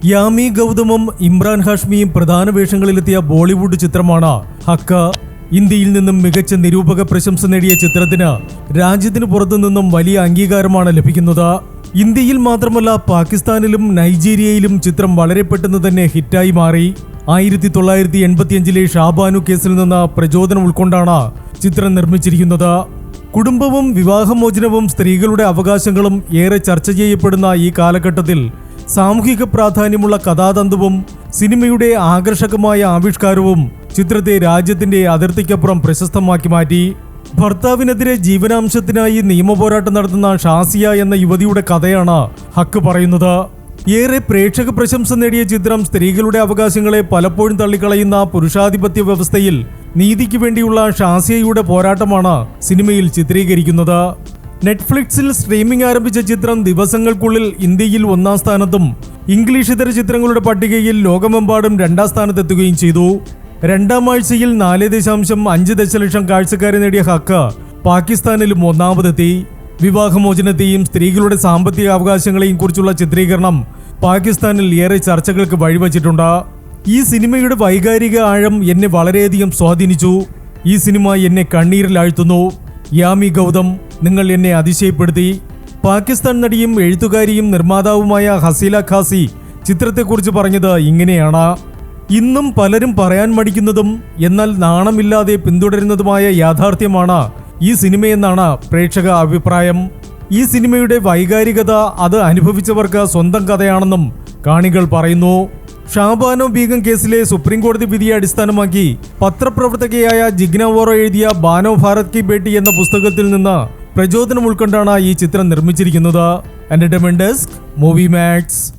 യാമി ഗൗതമും ഇമ്രാൻ ഹാഷ്മിയും പ്രധാന വേഷങ്ങളിലെത്തിയ ബോളിവുഡ് ചിത്രമാണ് ഹക്ക. ഇന്ത്യയിൽ നിന്നും മികച്ച നിരൂപക പ്രശംസ നേടിയ ചിത്രത്തിന് രാജ്യത്തിന് പുറത്തു നിന്നും വലിയ അംഗീകാരമാണ് ലഭിക്കുന്നത്. ഇന്ത്യയിൽ മാത്രമല്ല പാകിസ്ഥാനിലും നൈജീരിയയിലും ചിത്രം വളരെ പെട്ടെന്ന് തന്നെ ഹിറ്റായി മാറി. 1985 ഷാബാനു കേസിൽ നിന്ന് പ്രചോദനം ഉൾക്കൊണ്ടാണ് ചിത്രം നിർമ്മിച്ചിരിക്കുന്നത്. കുടുംബവും വിവാഹമോചനവും സ്ത്രീകളുടെ അവകാശങ്ങളും ഏറെ ചർച്ച ചെയ്യപ്പെടുന്ന ഈ കാലഘട്ടത്തിൽ സാമൂഹിക പ്രാധാന്യമുള്ള കഥാതന്തുവും സിനിമയുടെ ആകർഷകമായ ആവിഷ്കാരവും ചിത്രത്തെ രാജ്യത്തിന്റെ അതിർത്തിക്കപ്പുറം പ്രശസ്തമാക്കി മാറ്റി. ഭർത്താവിനെതിരെ ജീവനാംശത്തിനായി നിയമപോരാട്ടം നടത്തുന്ന ഷാസിയ എന്ന യുവതിയുടെ കഥയാണ് ഹക്ക് പറയുന്നത്. ഏറെ പ്രേക്ഷക പ്രശംസ നേടിയ ചിത്രം സ്ത്രീകളുടെ അവകാശങ്ങളെ പലപ്പോഴും തള്ളിക്കളയുന്ന പുരുഷാധിപത്യ വ്യവസ്ഥയിൽ നീതിക്ക് വേണ്ടിയുള്ള ഷാസിയയുടെ പോരാട്ടമാണ് സിനിമയിൽ ചിത്രീകരിക്കുന്നത്. നെറ്റ്ഫ്ലിക്സിൽ സ്ട്രീമിംഗ് ആരംഭിച്ച ചിത്രം ദിവസങ്ങൾക്കുള്ളിൽ ഇന്ത്യയിൽ 1-ാം സ്ഥാനത്തും ഇംഗ്ലീഷ് ഇതര ചിത്രങ്ങളുടെ പട്ടികയിൽ ലോകമെമ്പാടും 2-ാം സ്ഥാനത്തെത്തുകയും ചെയ്തു. 2-ാം ആഴ്ചയിൽ 4.5 ദശലക്ഷം കാഴ്ചക്കാരെ നേടിയ ഹക്ക പാകിസ്ഥാനിലും 1-ാമതെത്തി. വിവാഹമോചനത്തെയും സ്ത്രീകളുടെ സാമ്പത്തിക അവകാശങ്ങളെയും കുറിച്ചുള്ള ചിത്രീകരണം പാകിസ്ഥാനിൽ ഏറെ ചർച്ചകൾക്ക് വഴിവച്ചിട്ടുണ്ട്. ഈ സിനിമയുടെ വൈകാരിക ആഴം എന്നെ വളരെയധികം സ്വാധീനിച്ചു. ഈ സിനിമ എന്നെ കണ്ണീരിലാഴ്ത്തുന്നു. യാമി ഗൗതം, നിങ്ങൾ എന്നെ അതിശയപ്പെടുത്തി. പാകിസ്ഥാൻ നടിയും എഴുത്തുകാരിയും നിർമ്മാതാവുമായ ഹസീല ഖാസി ചിത്രത്തെക്കുറിച്ച് പറഞ്ഞത് ഇങ്ങനെയാണ്: ഇന്നും പലരും പറയാൻ മടിക്കുന്നതും എന്നാൽ നാണമില്ലാതെ പിന്തുടരുന്നതുമായ യാഥാർത്ഥ്യമാണ് ഈ സിനിമയെന്നാണ് പ്രേക്ഷക അഭിപ്രായം. ഈ സിനിമയുടെ വൈകാരികത അത് അനുഭവിച്ചവർക്ക് സ്വന്തം കഥയാണെന്നും കാണികൾ പറയുന്നു. ഷാബാനോ ബീഗം കേസിലെ സുപ്രീം കോടതി വിധിയെ അടിസ്ഥാനമാക്കി പത്രപ്രവർത്തകയായ ജിഗ്ന വോറ എഴുതിയ ബാനോ ഭാരത് കി ബേട്ടി എന്ന പുസ്തകത്തിൽ നിന്ന് പ്രചോദനം ഉൾക്കൊണ്ടാണ് ഈ ചിത്രം നിർമ്മിച്ചിരിക്കുന്നത്. Entertainment desk, Movie max.